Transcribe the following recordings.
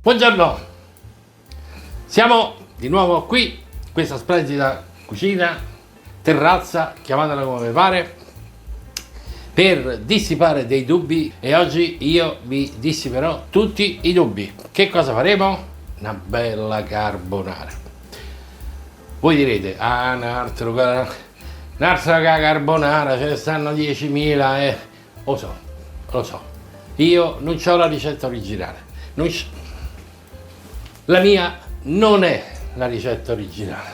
Buongiorno, siamo di nuovo qui, in questa splendida cucina, terrazza, chiamatela come pare, per dissipare dei dubbi, e oggi io vi dissiperò tutti i dubbi. Che cosa faremo? Una bella carbonara. Voi direte, un'altra carbonara, ce ne stanno 10.000 Lo so, io non ho la ricetta originale. La mia non è la ricetta originale,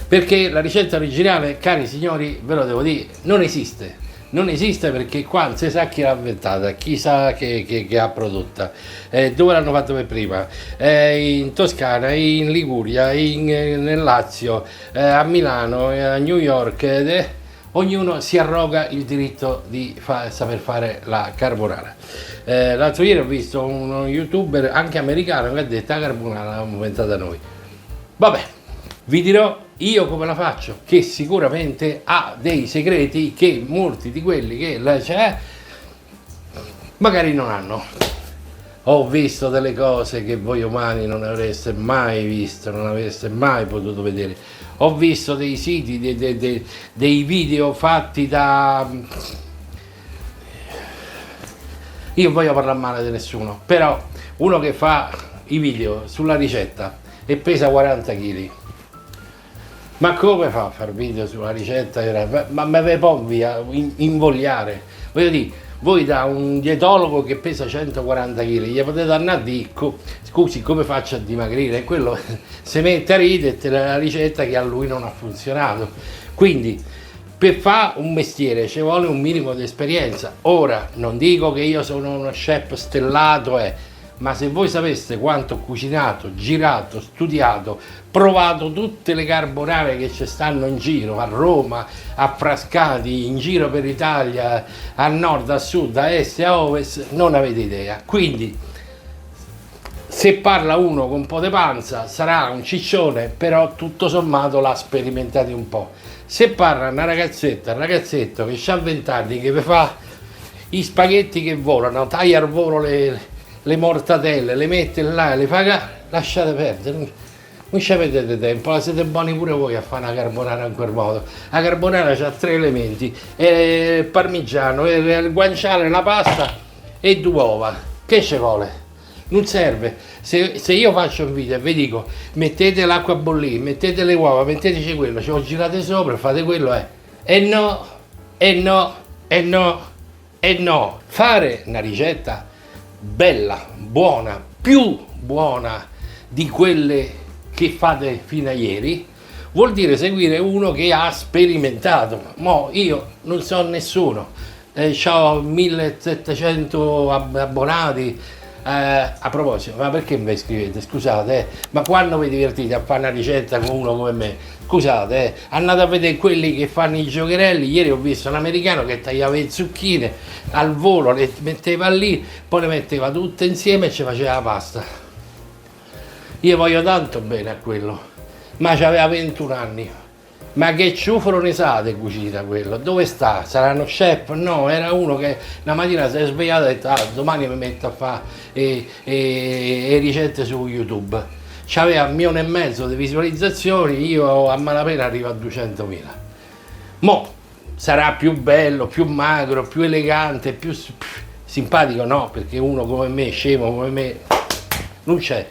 perché la ricetta originale, cari signori, ve lo devo dire, non esiste. Non esiste, perché qua non si sa chi l'ha inventata, chi sa che ha prodotta, dove l'hanno fatto per prima, in Toscana, in Liguria, nel Lazio, a Milano, a New York, ognuno si arroga il diritto di saper fare la carbonara. L'altro ieri ho visto uno youtuber anche americano che ha detto la carbonara l'abbiamo inventata noi. Vabbè, vi dirò io come la faccio, che sicuramente ha dei segreti che molti di quelli che c'è magari non hanno. Ho visto delle cose che voi umani non avreste mai visto, non avreste mai potuto vedere. Ho visto dei siti, dei video fatti da... Io non voglio parlare male di nessuno, però uno che fa i video sulla ricetta e pesa 40 kg. Ma come fa a fare video sulla ricetta? Ma me può invogliare? Voglio dire, voi da un dietologo che pesa 140 kg gli potete andare a dire, scusi, come faccio a dimagrire? E quello si mette a ridere la ricetta che a lui non ha funzionato. Quindi per fare un mestiere ci vuole un minimo di esperienza. Ora non dico che io sono uno chef stellato, ma se voi sapeste quanto ho cucinato, girato, studiato, provato tutte le carbonare che ci stanno in giro, a Roma, a Frascati, in giro per l'Italia, a nord, a sud, a est, a ovest, non avete idea. Quindi se parla uno con un po' di panza sarà un ciccione, però tutto sommato l'ha sperimentato un po'. Se parla una ragazzetta, un ragazzetto che ha 20 anni, che fa i spaghetti che volano, taglia al volo le mortadelle, le mette là, le fa, lasciate perdere, non ci avete tempo, la siete buoni pure voi a fare una carbonara in quel modo. La carbonara ha 3 elementi, il parmigiano, il guanciale, la pasta e 2 uova. Che ci vuole? Non serve. Se io faccio un video e vi dico mettete l'acqua a bollire, mettete le uova, metteteci quello, ce lo girate sopra, fate quello, e no. Fare una ricetta bella, buona, più buona di quelle che fate fino a ieri, vuol dire seguire uno che ha sperimentato. Io non so nessuno, ho 1700 abbonati. A proposito, ma perché mi scrivete? Scusate, ma quando vi divertite a fare una ricetta con uno come me? Scusate, andate a vedere quelli che fanno i giocherelli. Ieri ho visto un americano che tagliava le zucchine al volo, le metteva lì, poi le metteva tutte insieme e ci faceva la pasta. Io voglio tanto bene a quello, ma c'aveva 21 anni. Ma che ciufolo ne sa di cucina quello? Dove sta? Sarà uno chef? No, era uno che una mattina si è svegliato e ha detto domani mi metto a fare ricette su YouTube. C'aveva 1,5 milioni di visualizzazioni, io a malapena arrivo a 200.000. Sarà più bello, più magro, più elegante, più simpatico? No, perché uno come me, scemo come me, non c'è.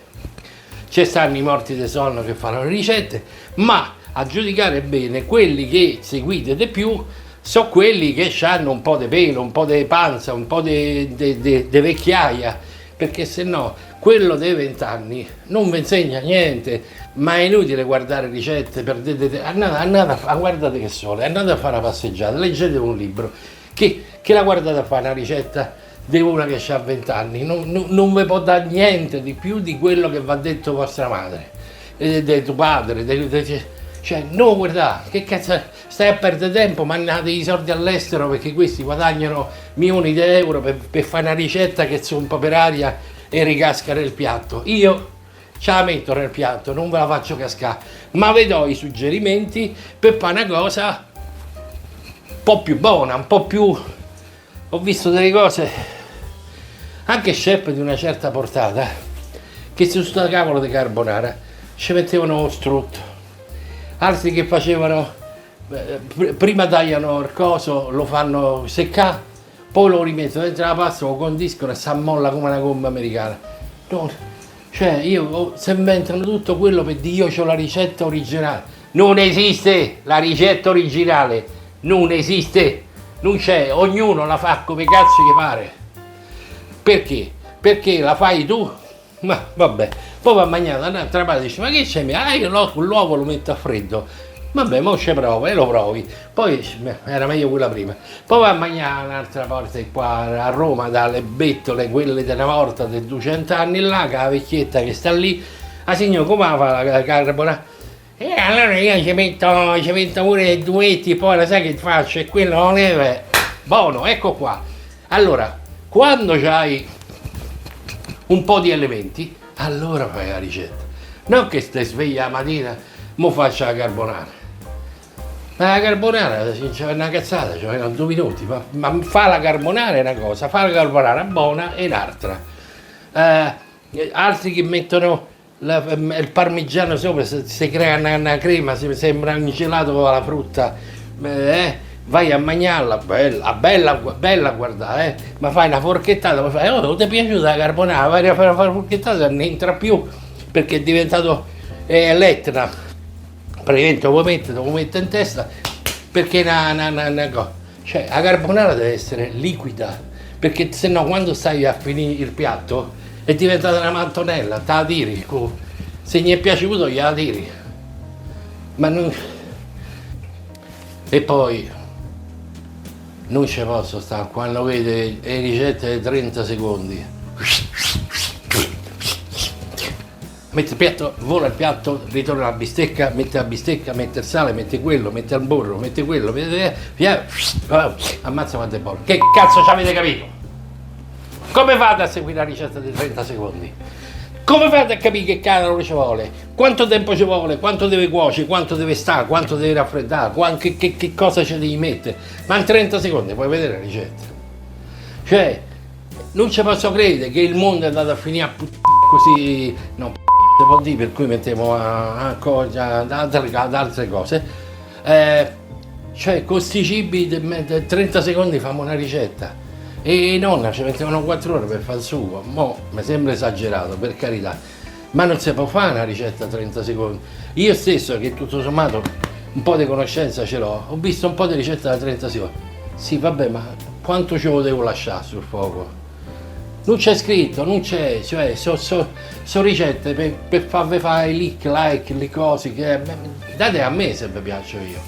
Ci stanno i morti di sonno che fanno le ricette, ma a giudicare bene, quelli che seguite di più sono quelli che hanno un po' di pelo, un po' di panza, un po' di vecchiaia, perché se no quello dei 20 anni non vi insegna niente. Ma è inutile guardare ricette, perdete, guardate che sole, andate a fare una passeggiata, leggete un libro, che la guardate a fare una ricetta di una che ha 20 anni, non vi può dare niente di più di quello che va detto vostra madre, di tuo padre, cioè, no, guarda, che cazzo, stai a perdere tempo, mandate i soldi all'estero perché questi guadagnano milioni di euro per fare una ricetta che sono un po' per aria e ricasca nel piatto. Io ce la metto nel piatto, non ve la faccio cascare, ma vi do i suggerimenti per fare una cosa un po' più buona, un po' più... Ho visto delle cose, anche chef di una certa portata, che su sta cavolo di carbonara ci mettevano lo strutto, altri che facevano, prima tagliano il coso, lo fanno seccare, poi lo rimettono dentro la pasta, lo condiscono e si ammolla come una gomma americana. Cioè si inventano tutto quello per dire io ho la ricetta originale. Non esiste la ricetta originale, non esiste, non c'è, ognuno la fa come cazzo gli pare. Perché? Perché la fai tu? Ma vabbè, poi va a mangiare un'altra parte e dice ma che c'è? Io l'uovo lo metto a freddo. Vabbè, mo ci provo e lo provi. Poi era meglio quella prima. Poi va a mangiare un'altra parte qua a Roma, dalle bettole, quelle della volta dei 200 anni là, che la vecchietta che sta lì. Ah signor, come fa la carbonara? E allora io ci metto pure i duetti, poi la sai che faccio? E quello non è buono, ecco qua. Allora, quando c'hai un po' di elementi, allora fai la ricetta. Non che stai sveglia la mattina, mo faccio la carbonara. Ma la carbonara c'è una cazzata, ci vogliono 2 minuti, ma fa la carbonara è una cosa, fa la carbonara buona è un'altra. Altri che mettono il parmigiano sopra, si crea una crema, sembra un gelato alla frutta, vai a mangiarla, bella a guardare, ma fai una forchettata, poi fai, oh, ti è piaciuta la carbonara, vai a fare una forchettata, non entra più, perché è diventato l'Etna. Praticamente lo vuoi mettere in testa perché cioè la carbonara deve essere liquida, perché se no quando stai a finire il piatto è diventata una mattonella, te la tiri, se gli è piaciuto gliela tiri, ma non... E poi non ci posso stare quando vede le ricette di 30 secondi. Mette il piatto, vola il piatto, ritorna la bistecca, mette il sale, mette quello, mette il burro, mette quello, ammazza quante bolle. Che cazzo ci avete capito? Come fate a seguire la ricetta di 30 secondi? Come fate a capire che cavolo ci vuole? Quanto tempo ci vuole? Quanto deve cuocere? Quanto deve stare? Quanto deve raffreddare? Che cosa ci devi mettere? Ma in 30 secondi puoi vedere la ricetta. Cioè, non ci posso credere che il mondo è andato a finire a così... No, si può dire, per cui mettiamo ad altre cose. Cioè, con sti cibi 30 secondi fanno una ricetta. E nonna ci mettevano 4 ore per fare il sugo. Mo' mi sembra esagerato, per carità, ma non si può fare una ricetta a 30 secondi. Io stesso, che tutto sommato un po' di conoscenza ce l'ho, ho visto un po' di ricette da 30 secondi. Sì, vabbè, ma quanto ce lo devo lasciare sul fuoco? Non c'è scritto, non c'è, cioè sono ricette per farvi fare i like, le cose che date a me se vi piaccio io.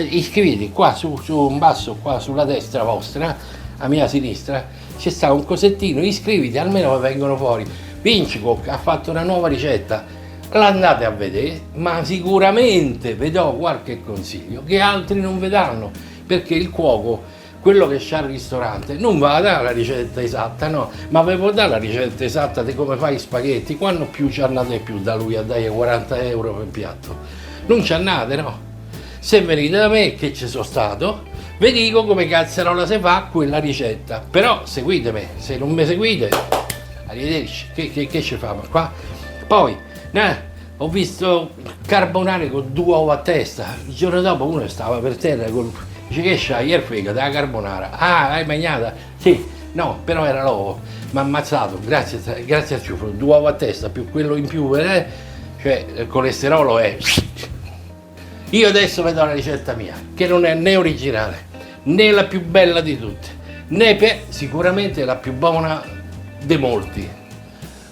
Iscriviti qua su un basso, qua sulla destra vostra, a mia sinistra, c'è sta un cosettino, iscriviti, almeno vi vengono fuori. Vincico ha fatto una nuova ricetta, l'andate a vedere, ma sicuramente vi do qualche consiglio che altri non vi danno, perché il cuoco, quello che c'ha al ristorante, non va a dare la ricetta esatta, no, ma vi può dare la ricetta esatta di come fai gli spaghetti. Quando più ci andate più da lui a dare 40 euro per piatto? Non ci andate, no? Se venite da me, che ci sono stato, vi dico come cazzarola si fa quella ricetta. Però seguitemi, se non mi seguite, arrivederci, che ci famo qua? Poi, ho visto carbonare con 2 uova a testa, il giorno dopo uno stava per terra dice che c'hai il fegato della carbonara. Ah, hai mangiata? Sì, no, però era l'uovo, mi ha ammazzato, grazie al ciufolo, 2 uova a testa più quello in più, cioè il colesterolo è... Io adesso vedo la ricetta mia, che non è né originale, né la più bella di tutte, né sicuramente la più buona di molti.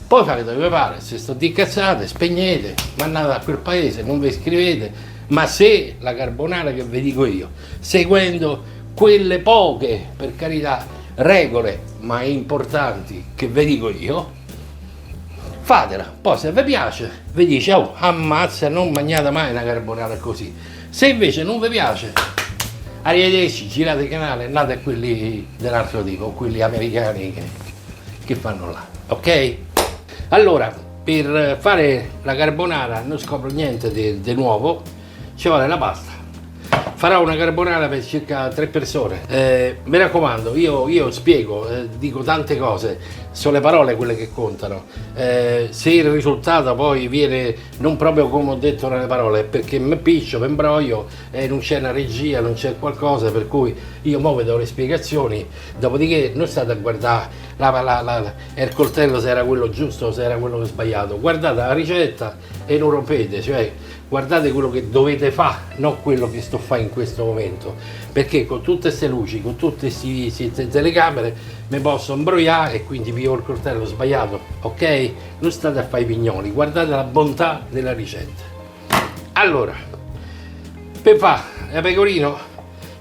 Poi fate dove vi pare, se sto di cazzate, spegnete, mandate a quel paese, non vi iscrivete, ma se la carbonara che vi dico io, seguendo quelle poche, per carità, regole, ma importanti che vi dico io, fatela. Poi se vi piace, vi dice, oh, ammazza, non mangiate mai una carbonara così. Se invece non vi piace, arrivederci, girate il canale, andate a quelli dell'altro tipo, quelli americani che fanno là, ok? Allora, per fare la carbonara non scopro niente di nuovo, ci vuole la pasta. Farò una carbonara per circa 3 persone. Mi raccomando, io spiego, dico tante cose, sono le parole quelle che contano. Se il risultato poi viene non proprio come ho detto nelle parole, perché mi piccio, mi imbroglio, non c'è una regia, non c'è qualcosa, per cui io mo vedo le spiegazioni, dopodiché non state a guardare il coltello se era quello giusto o se era quello sbagliato. Guardate la ricetta e non rompete, cioè guardate quello che dovete fare, non quello che sto fare in questo momento, perché con tutte queste luci, con tutte queste telecamere mi posso imbrogliare e quindi vi ho il coltello sbagliato, ok? Non state a fare i pignoli, guardate la bontà della ricetta. Allora, per fare il pecorino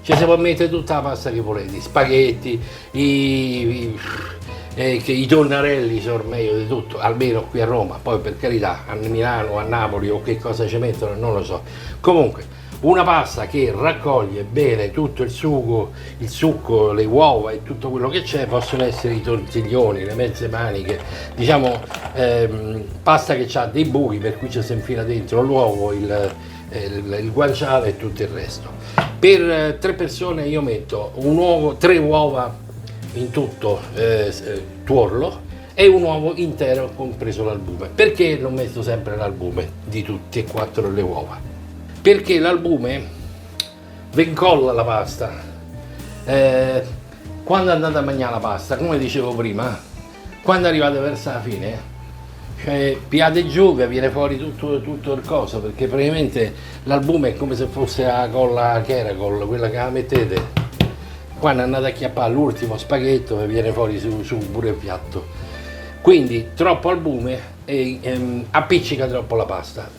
ci si può mettere tutta la pasta che volete, spaghetti, i tonnarelli sono meglio di tutto, almeno qui a Roma, poi per carità a Milano, a Napoli o che cosa ci mettono non lo so. Comunque una pasta che raccoglie bene tutto il succo, le uova e tutto quello che c'è, possono essere i tortiglioni, le mezze maniche, diciamo pasta che ha dei buchi per cui ci si infila dentro l'uovo, il guanciale e tutto il resto. Per 3 persone io metto un uovo, 3 uova in tutto tuorlo e un uovo intero compreso l'albume. Perché non metto sempre l'albume di tutte e 4 le uova? Perché l'albume vi incolla la pasta. Quando andate a mangiare la pasta, come dicevo prima, quando arrivate verso la fine, cioè piate giù, vi viene fuori tutto il coso, perché praticamente l'albume è come se fosse la colla Keracol, quella che la mettete. Quando andate a chiappare l'ultimo spaghetto vi viene fuori su pure il piatto. Quindi troppo albume e appiccica troppo la pasta.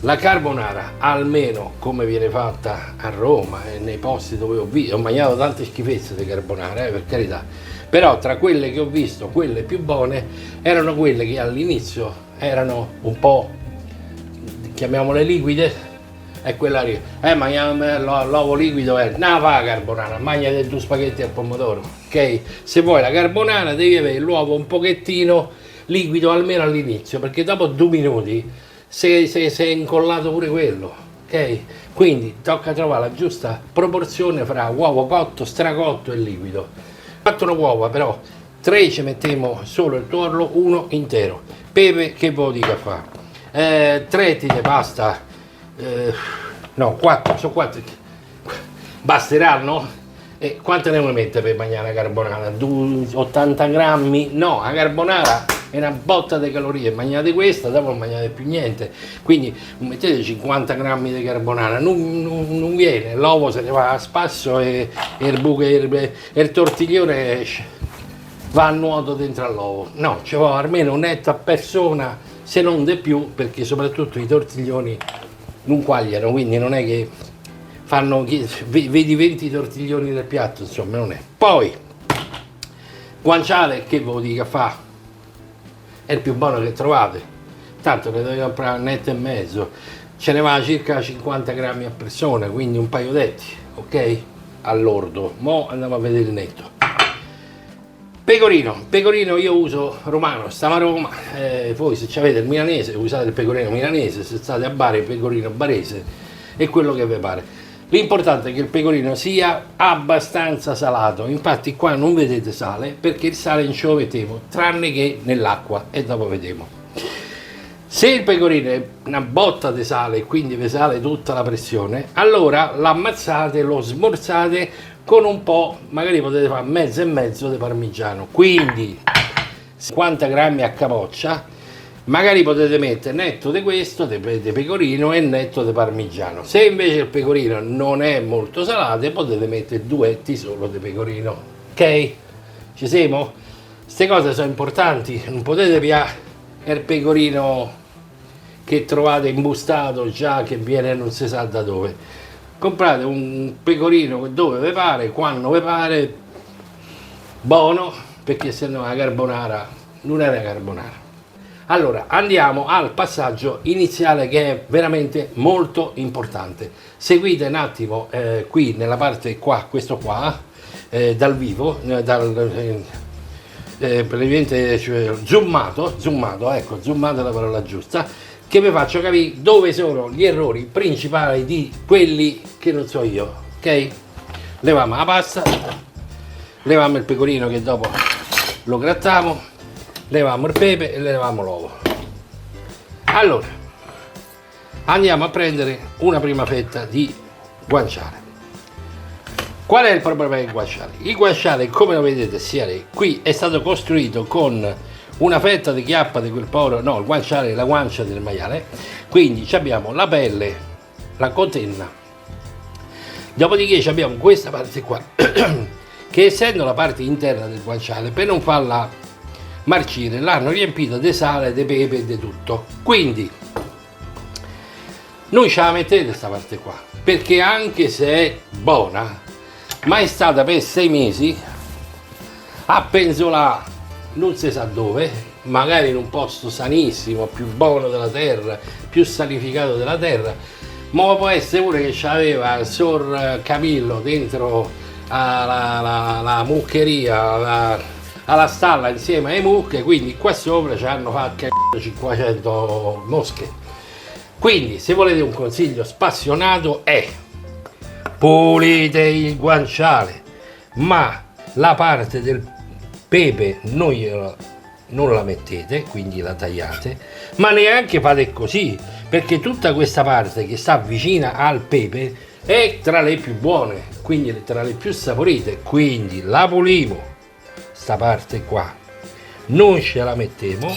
La carbonara, almeno come viene fatta a Roma e nei posti dove ho mangiato tante schifezze di carbonara, per carità, però tra quelle che ho visto, quelle più buone erano quelle che all'inizio erano un po', chiamiamole liquide, e quella lì, l'uovo liquido è una fa carbonara, mangia dei tuoi spaghetti al pomodoro, ok? Se vuoi la carbonara devi avere l'uovo un pochettino liquido almeno all'inizio, perché dopo 2 minuti si è incollato pure quello, ok? Quindi tocca trovare la giusta proporzione fra uovo cotto, stracotto e liquido. 4 uova però, 3 ci mettiamo solo il tuorlo, 1 intero. Pepe che vuol dire fa? 3 di pasta. No, 4, sono 4, basteranno? E quante ne vuoi mettere per mangiare la carbonara? 80 grammi? No, la carbonara è una botta di calorie, mangiate questa, dopo non mangiate più niente, quindi mettete 50 grammi di carbonara, non viene, l'uovo se ne va a spasso e il buco e il tortiglione va a nuoto dentro all'uovo. No, ci vuole almeno un etto a persona, se non di più, perché soprattutto i tortiglioni non quagliano, quindi non è che fanno, vedi 20 tortiglioni nel piatto, insomma non è. Poi guanciale, che ve lo dica fa, è il più buono che trovate, tanto ne dovete comprare 1,5 euro, ce ne va circa 50 grammi a persona, quindi un paio detti, ok? All'ordo. Mo andiamo a vedere il netto. Pecorino io uso romano, stiamo a Roma, voi se avete il milanese usate il pecorino milanese, se state a Bari il pecorino barese e quello che vi pare. L'importante è che il pecorino sia abbastanza salato, infatti qua non vedete sale perché il sale non ce lo mettiamo, tranne che nell'acqua e dopo vediamo. Se il pecorino è una botta di sale e quindi vi sale tutta la pressione, allora l'ammazzate, lo smorzate con un po', magari potete fare mezzo e mezzo di parmigiano, quindi 50 grammi a capoccia, magari potete mettere netto di questo, di pecorino e netto di parmigiano. Se invece il pecorino non è molto salato, potete mettere 2 etti solo di pecorino, ok? Ci siamo? Queste cose sono importanti, non potete piare il pecorino che trovate imbustato già, che viene non si sa da dove. Comprate un pecorino dove vi pare, quando vi pare, buono, perché se no la carbonara non è una carbonara. Allora andiamo al passaggio iniziale, che è veramente molto importante. Seguite un attimo qui nella parte qua, questo qua, dal vivo, praticamente cioè, zoomato, ecco, zoomato è la parola giusta, che vi faccio capire dove sono gli errori principali di quelli che non so io, ok? Leviamo la pasta, leviamo il pecorino che dopo lo grattiamo, leviamo il pepe e leviamo l'uovo. Allora, andiamo a prendere una prima fetta di guanciale. Qual è il problema del guanciale? Il guanciale, come lo vedete sia lì, qui è stato costruito con una fetta di chiappa di quel povero, no, il guanciale è la guancia del maiale, quindi abbiamo la pelle, la cotenna, dopodiché abbiamo questa parte qua, che essendo la parte interna del guanciale, per non farla marcire, l'hanno riempita di sale, di pepe e di tutto. Quindi, non ce la mettete questa parte qua, perché anche se è buona, ma è stata per 6 mesi a penzolare non si sa dove, magari in un posto sanissimo, più buono della terra, più sanificato della terra, ma può essere pure che c'aveva il Sor Camillo dentro alla muccheria, alla stalla insieme alle mucche, quindi qua sopra ci hanno fatto 500 mosche. Quindi se volete un consiglio spassionato è: pulite il guanciale, ma la parte del pepe non la mettete, quindi la tagliate, ma neanche fate così, perché tutta questa parte che sta vicina al pepe è tra le più buone, quindi tra le più saporite, quindi la pulimo, sta parte qua, non ce la mettiamo,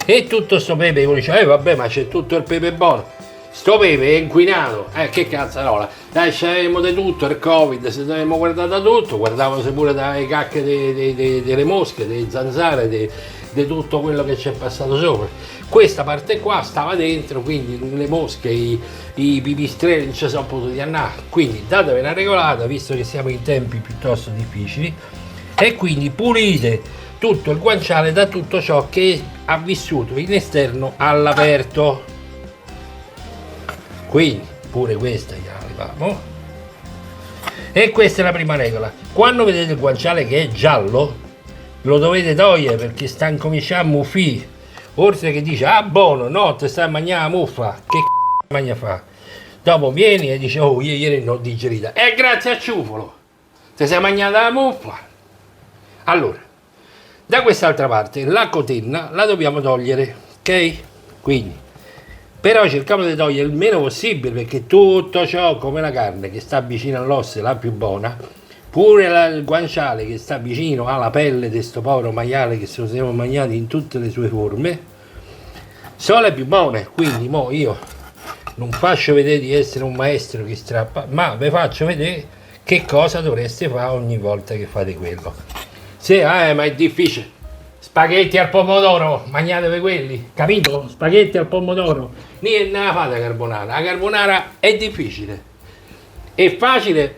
e tutto sto pepe, uno dice, vabbè, ma c'è tutto il pepe buono. Sto pepe è inquinato, che cazzarola, dai, c'avevamo di tutto, il Covid, se avevamo guardato tutto, guardavamo pure dalle cacche delle mosche, delle zanzare, di tutto quello che c'è passato sopra. Questa parte qua stava dentro, quindi le mosche, i pipistrelli non ci sono potuti andare, quindi datevi una regolata, visto che siamo in tempi piuttosto difficili, e quindi pulite tutto il guanciale da tutto ciò che ha vissuto in esterno all'aperto. Quindi pure questa gliela leviamo, e questa è la prima regola: quando vedete il guanciale che è giallo lo dovete togliere, perché sta incominciando a muffire, oltre che dice buono, no, te stai a mangiare la muffa, che mangia fa? Dopo vieni e dice io ieri non ho digerita, e grazie a ciufolo te sei mangiata la muffa. Allora, da quest'altra parte la cotenna la dobbiamo togliere, ok? Quindi però cerchiamo di togliere il meno possibile, perché tutto ciò, come la carne che sta vicino all'osso è la più buona, pure il guanciale che sta vicino alla pelle di sto povero maiale che se lo siamo mangiati in tutte le sue forme, sono le più buone. Quindi mo io non faccio vedere di essere un maestro che strappa, ma vi faccio vedere che cosa dovreste fare ogni volta che fate quello. Se ma è difficile. Spaghetti al pomodoro, mangiatevi quelli, capito? Spaghetti al pomodoro. Non la fate la carbonara. La carbonara è difficile. È facile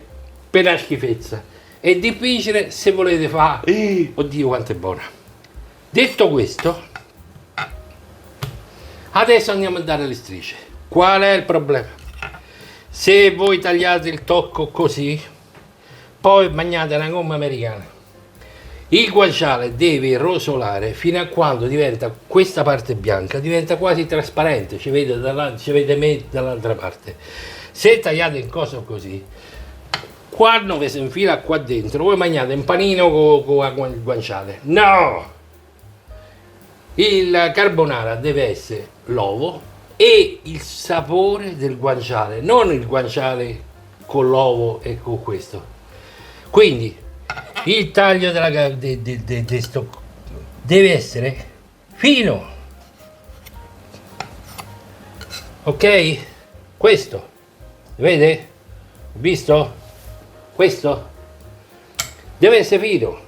per la schifezza. È difficile se volete fare. Oddio quanto è buona. Detto questo, adesso andiamo a dare le strisce. Qual è il problema? Se voi tagliate il tocco così, poi mangiate una gomma americana. Il guanciale deve rosolare fino a quando diventa, questa parte bianca diventa quasi trasparente, ci vede me dall'altra parte. Se tagliate il coso così, quando vi si infila qua dentro, voi mangiate un panino con il guanciale. No! Il carbonara deve essere l'uovo e il sapore del guanciale, non il guanciale con l'uovo e con questo. Quindi il taglio deve essere fino, ok? Questo, vede? Visto? Questo deve essere fino,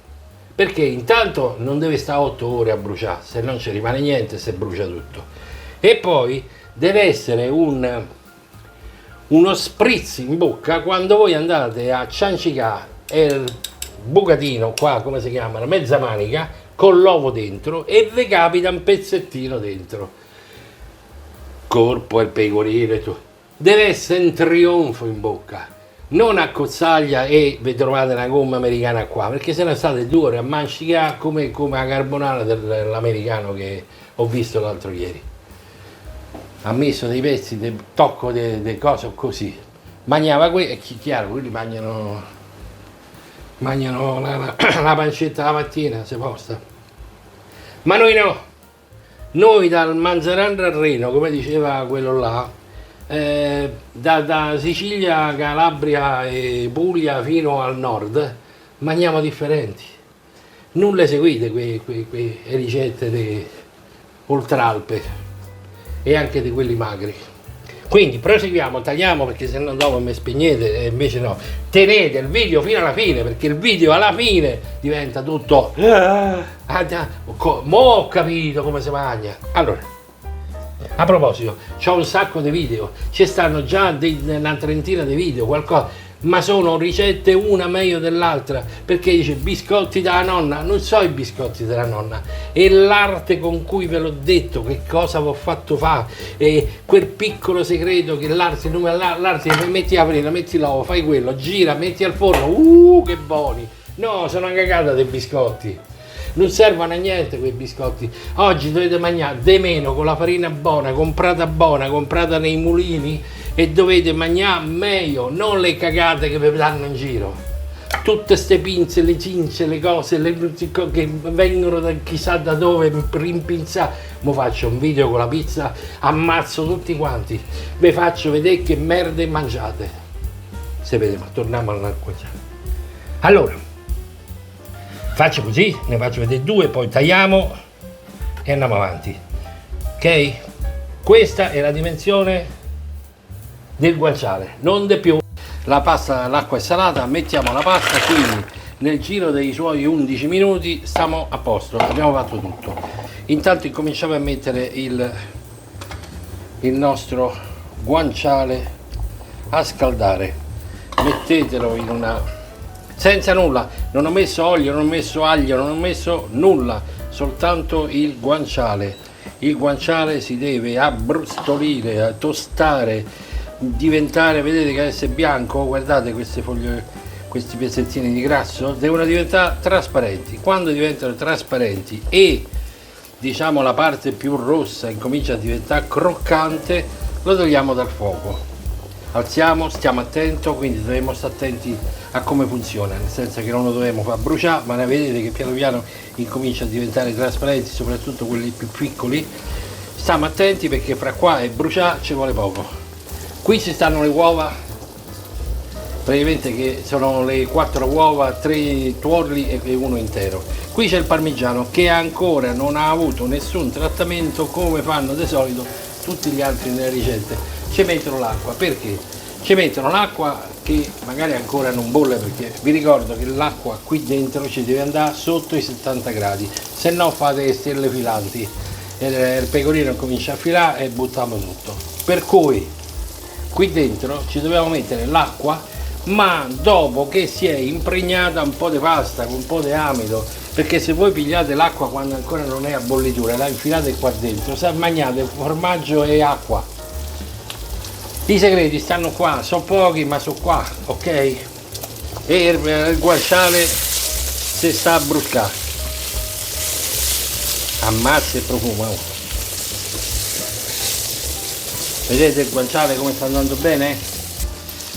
perché intanto non deve stare 8 ore a bruciare, se non ci rimane niente, se brucia tutto. E poi deve essere uno spritz in bocca quando voi andate a ciancicare il bucatino qua, come si chiama, la mezza manica con l'uovo dentro, e vi capita un pezzettino dentro, corpo e pecorino e tutto. Deve essere un trionfo in bocca, non a cozzaglia e vi trovate una gomma americana qua, perché se ne state 2 ore a mancicare come la carbonara dell'americano che ho visto l'altro ieri. Ha messo dei pezzi di tocco di cose così. Mangiava e chiaro, quelli mangiano la pancetta la mattina, si posta. Ma noi no, noi dal Manzarano al Reno, come diceva quello là, da Sicilia, Calabria e Puglia fino al nord, mangiamo differenti. Non le seguite quelle ricette di Oltralpe e anche di quelli magri. Quindi proseguiamo, tagliamo perché se no dopo mi spegnete e invece no. Tenete il video fino alla fine perché il video alla fine diventa tutto mo ho capito come si mangia. Allora, a proposito, c'ho un sacco di video, ci stanno già una trentina di video, qualcosa, ma sono ricette una meglio dell'altra, perché dice biscotti della nonna, non so i biscotti della nonna, è l'arte con cui ve l'ho detto, che cosa vi ho fatto fare, e quel piccolo segreto che l'arte metti la farina, metti l'uovo, fai quello, gira, metti al forno, che buoni, no, sono una cagata dei biscotti. Non servono a niente quei biscotti. Oggi dovete mangiare di meno con la farina buona, comprata nei mulini, e dovete mangiare meglio, non le cagate che vi danno in giro. Tutte ste pinze, le cince, le cose che vengono da chissà da dove, rimpinzate. Mo faccio un video con la pizza, ammazzo tutti quanti. Vi faccio vedere che merda mangiate. Se vede, ma torniamo all'acqua. Allora, faccio così, ne faccio vedere 2, poi tagliamo e andiamo avanti. Ok? Questa è la dimensione del guanciale, non di più. La pasta, l'acqua è salata, mettiamo la pasta, quindi nel giro dei suoi 11 minuti stiamo a posto, abbiamo fatto tutto. Intanto incominciamo a mettere il nostro guanciale a scaldare. Mettetelo in una... senza nulla, non ho messo olio, non ho messo aglio, non ho messo nulla, soltanto il guanciale. Il guanciale si deve abbrustolire, a tostare, diventare, vedete che adesso è bianco, guardate queste foglie, questi pezzettini di grasso, devono diventare trasparenti. Quando diventano trasparenti e diciamo la parte più rossa incomincia a diventare croccante, lo togliamo dal fuoco. Alziamo, stiamo attenti, quindi dobbiamo stare attenti a come funziona, nel senso che non lo dobbiamo far bruciare, ma vedete che piano piano incomincia a diventare trasparenti, soprattutto quelli più piccoli. Stiamo attenti perché fra qua e bruciare ci vuole poco. Qui ci stanno le uova, praticamente che sono le 4 uova, 3 tuorli e uno intero. Qui c'è il parmigiano che ancora non ha avuto nessun trattamento come fanno di solito tutti gli altri nelle ricette. Ci mettono l'acqua, perché? Ci mettono l'acqua che magari ancora non bolle, perché vi ricordo che l'acqua qui dentro ci deve andare sotto i 70 gradi, se no fate le stelle filanti, il pecorino comincia a filare e buttiamo tutto. Per cui qui dentro ci dobbiamo mettere l'acqua, ma dopo che si è impregnata un po' di pasta con un po' di amido, perché se voi pigliate l'acqua quando ancora non è a bollitura, la infilate qua dentro, se mangiate formaggio e acqua. I segreti stanno qua, sono pochi ma sono qua, ok? E il guanciale si sta a bruscare. Ammazza il profumo. Vedete il guanciale come sta andando bene?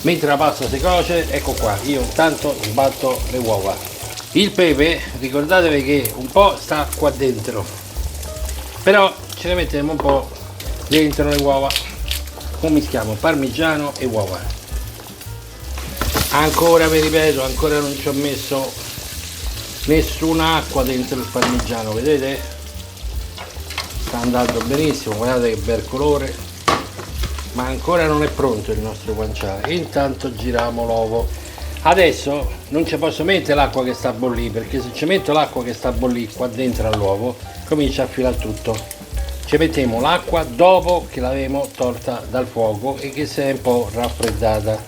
Mentre la pasta si cuoce, ecco qua, io intanto sbatto le uova. Il pepe, ricordatevi che un po' sta qua dentro, però ce ne mettiamo un po' dentro le uova. Mischiamo parmigiano e uova. Ancora vi ripeto, ancora non ci ho messo nessuna acqua dentro il parmigiano, vedete? Sta andando benissimo, guardate che bel colore, ma ancora non è pronto il nostro guanciale. Intanto giriamo l'uovo. Adesso non ci posso mettere l'acqua che sta a bollire, perché se ci metto l'acqua che sta a bollire qua dentro all'uovo comincia a filare tutto. Ci mettiamo l'acqua dopo che l'abbiamo tolta dal fuoco e che si è un po' raffreddata.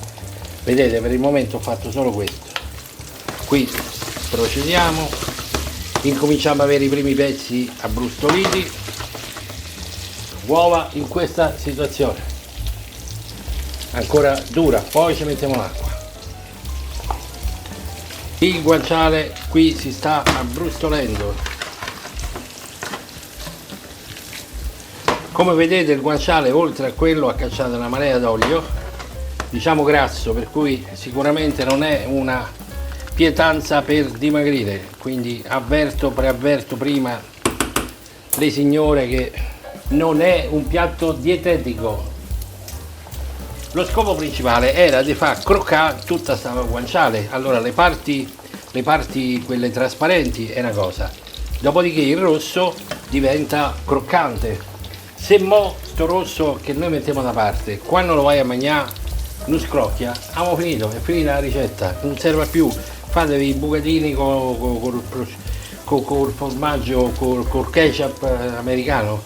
Vedete, per il momento ho fatto solo questo. Qui procediamo, incominciamo ad avere i primi pezzi abbrustoliti. Uova in questa situazione ancora dura, poi ci mettiamo l'acqua. Il guanciale qui si sta abbrustolendo. Come vedete il guanciale, oltre a quello, ha cacciato una marea d'olio, diciamo grasso, per cui sicuramente non è una pietanza per dimagrire, quindi preavverto prima le signore che non è un piatto dietetico. Lo scopo principale era di far croccare tutta sta guanciale. Allora le parti quelle trasparenti è una cosa, dopodiché il rosso diventa croccante. Se mo sto rosso che noi mettiamo da parte, quando lo vai a mangiare non scrocchia, abbiamo finito, è finita la ricetta, non serve più. Fatevi i bucatini col formaggio, col ketchup americano.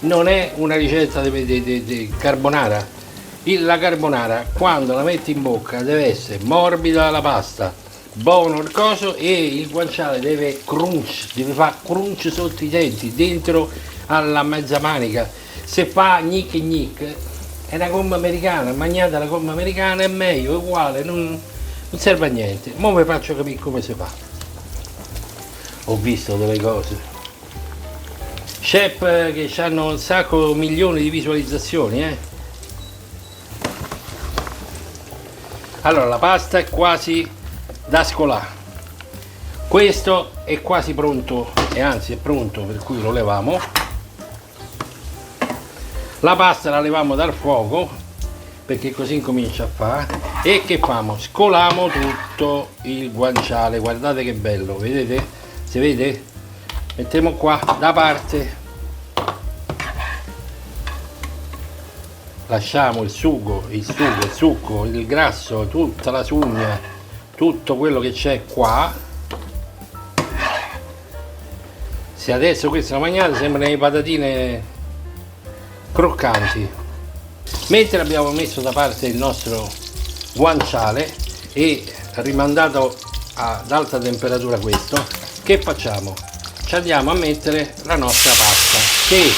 Non è una ricetta di carbonara. La carbonara, quando la metti in bocca, deve essere morbida la pasta, buono il coso, e il guanciale deve fare crunch sotto i denti, dentro alla mezza manica. Se fa gnic gnic è una gomma americana, mangiate la gomma americana, è meglio, è uguale, non serve a niente. Mo vi faccio capire come si fa. Ho visto delle cose, chef che hanno un sacco, milioni di visualizzazioni, Allora la pasta è quasi da scolare, questo è quasi pronto, e anzi è pronto, per cui lo leviamo. La pasta la leviamo dal fuoco perché così incomincia a fare. E che famo? Scoliamo tutto il guanciale, guardate che bello, vedete? Si vede? Mettiamo qua da parte, lasciamo il sugo, il succo, il grasso, tutta la sugna, tutto quello che c'è qua. Se adesso questo lo mangiate sembrano le patatine croccanti. Mentre abbiamo messo da parte il nostro guanciale e rimandato ad alta temperatura questo, che facciamo? Ci andiamo a mettere la nostra pasta, che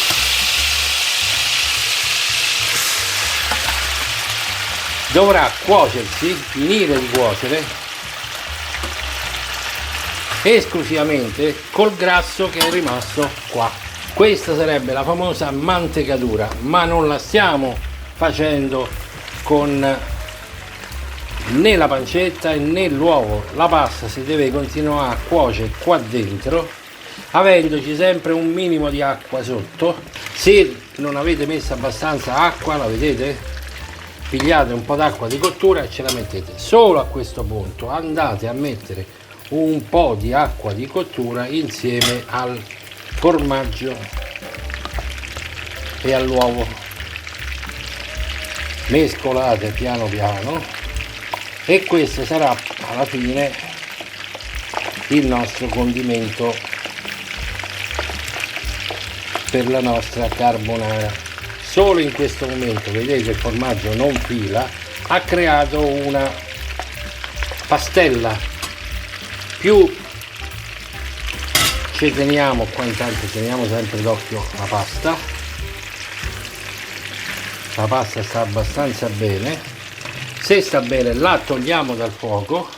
dovrà cuocersi, finire di cuocere esclusivamente col grasso che è rimasto qua. Questa sarebbe la famosa mantecatura, ma non la stiamo facendo con né la pancetta né l'uovo. La pasta si deve continuare a cuocere qua dentro, avendoci sempre un minimo di acqua sotto. Se non avete messo abbastanza acqua, la vedete? Pigliate un po' d'acqua di cottura e ce la mettete. Solo a questo punto andate a mettere un po' di acqua di cottura insieme al formaggio e all'uovo. Mescolate piano piano e questo sarà alla fine il nostro condimento per la nostra carbonara. Solo in questo momento, vedete, il formaggio non fila, ha creato una pastella. Più ci teniamo qua, intanto teniamo sempre d'occhio la pasta. La pasta sta abbastanza bene. Se sta bene la togliamo dal fuoco,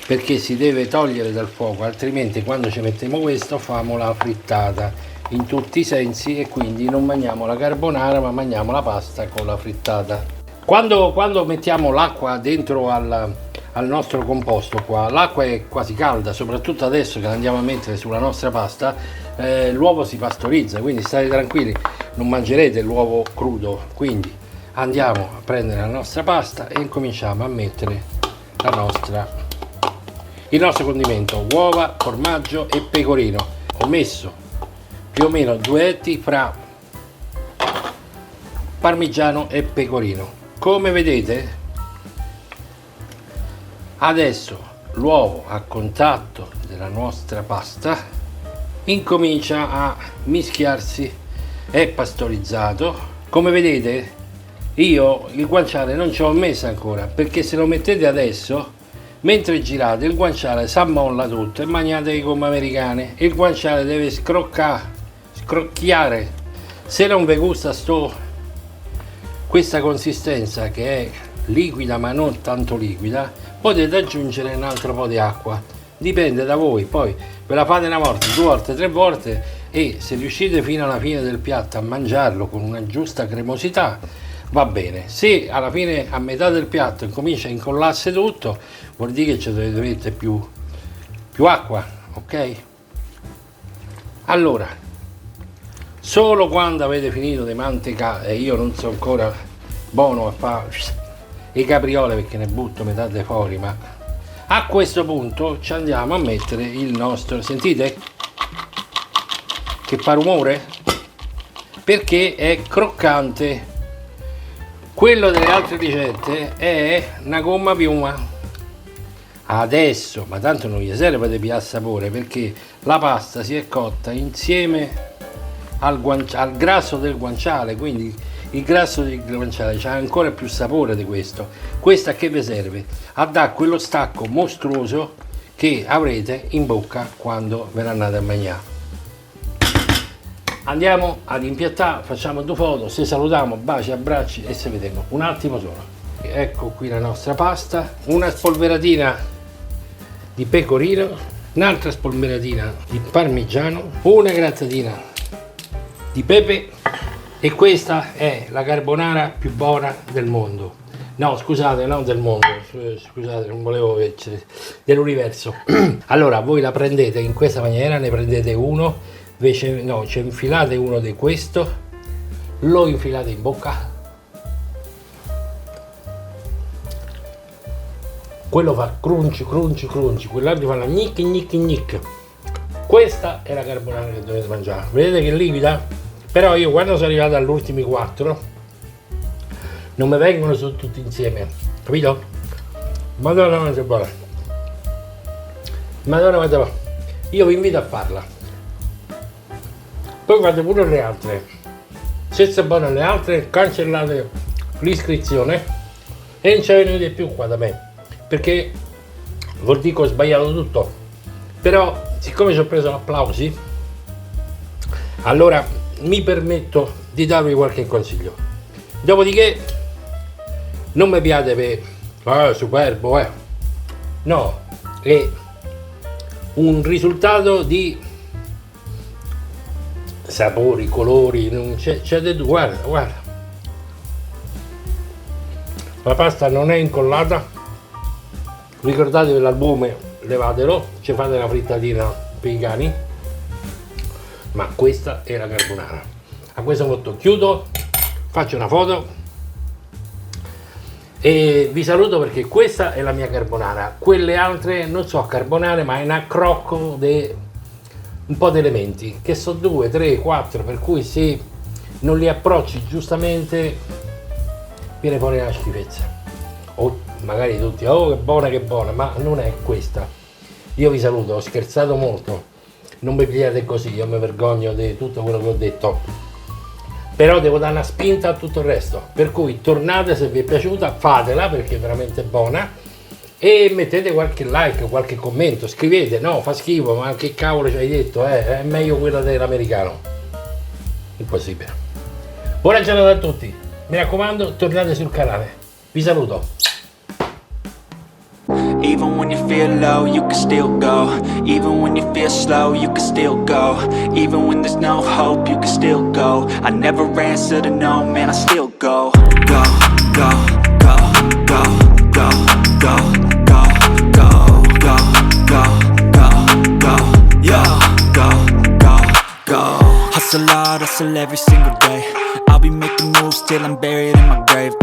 perché si deve togliere dal fuoco, altrimenti quando ci mettiamo questo famo la frittata in tutti i sensi, e quindi non mangiamo la carbonara ma mangiamo la pasta con la frittata. Quando mettiamo l'acqua dentro al nostro composto qua, l'acqua è quasi calda, soprattutto adesso che la andiamo a mettere sulla nostra pasta, l'uovo si pastorizza, quindi state tranquilli, non mangerete l'uovo crudo. Quindi andiamo a prendere la nostra pasta e incominciamo a mettere il nostro condimento: uova, formaggio e pecorino. Ho messo più o meno 2 etti fra parmigiano e pecorino. Come vedete, adesso l'uovo a contatto della nostra pasta incomincia a mischiarsi, è pastorizzato. Come vedete, io il guanciale non ci ho messo ancora, perché se lo mettete adesso, mentre girate, il guanciale si ammolla tutto e mangiate come americane. Il guanciale deve scrocchiare. Se non vi gusta questa consistenza, che è liquida ma non tanto liquida, potete aggiungere un altro po' di acqua, dipende da voi. Poi ve la fate una volta, 2 volte, 3 volte, e se riuscite fino alla fine del piatto a mangiarlo con una giusta cremosità va bene. Se alla fine, a metà del piatto, comincia a incollarsi tutto, vuol dire che ci dovete mettere più acqua, ok? Allora, solo quando avete finito di mantecare, e io non so ancora buono a fare i capriole perché ne butto metà dei fuori, ma a questo punto ci andiamo a mettere il nostro, sentite che fa rumore? Perché è croccante. Quello delle altre ricette è una gomma piuma. Adesso, ma tanto non gli serve di pigliare sapore, perché la pasta si è cotta insieme al grasso del guanciale, quindi il grasso del guanciale c'ha ancora più sapore di questo. Questo a che vi serve? A dare quello stacco mostruoso che avrete in bocca quando ve ne andate a mangiare. Andiamo ad impiattare, facciamo 2 foto, se salutiamo, baci, abbracci e se vediamo un attimo solo. Ecco qui la nostra pasta, una spolveratina di pecorino, un'altra spolveratina di parmigiano, una grattatina di pepe, e questa è la carbonara più buona del mondo. No, scusate, non del mondo, scusate, non volevo essere dell'universo. Allora, voi la prendete in questa maniera, ne prendete uno, invece no, ci infilate uno di questo, lo infilate in bocca. Quello fa crunch, crunch, crunch, quell'altro fa la gnic, gnic, gnic. Questa è la carbonara che dovete mangiare. Vedete che liquida? Però io quando sono arrivato agli ultimi 4 non mi vengono su tutti insieme, capito? Madonna quanto è buona. Madonna quanto è buona. Io vi invito a farla. Poi fate pure le altre. Se sono buone le altre, cancellate l'iscrizione e non ci venite più qua da me, perché vuol dire che ho sbagliato tutto. Però siccome ci ho preso applausi, allora mi permetto di darvi qualche consiglio. Dopodiché non mi piace per superbo, no, è un risultato di sapori, colori, non c'è di tutto. Guarda, la pasta non è incollata. Ricordatevi l'albume, levatelo, ci fate la frittatina per i cani, ma questa è la carbonara. A questo punto chiudo, faccio una foto e vi saluto, perché questa è la mia carbonara. Quelle altre non so carbonare, ma è un accrocco di un po' di elementi, che sono 2, 3, 4, per cui se non li approcci giustamente viene fuori una schifezza. O magari tutti, oh che buona, ma non è questa. Io vi saluto, ho scherzato molto, non mi pigliate così, io mi vergogno di tutto quello che ho detto, però devo dare una spinta a tutto il resto, per cui tornate, se vi è piaciuta fatela perché è veramente buona, e mettete qualche like, qualche commento, scrivete, no fa schifo, ma che cavolo ci hai detto, è meglio quella dell'americano. Impossibile. Buona giornata a tutti, mi raccomando, tornate sul canale, vi saluto. Even when you feel low, you can still go. Even when you feel slow, you can still go. Even when there's no hope, you can still go. I never answer to no, man, I still go. Go, go, go, go, go, go, go, go, go, go, go, go, yo, go, go, go. Hustle hard, hustle every single day. I'll be making moves till I'm buried in my grave.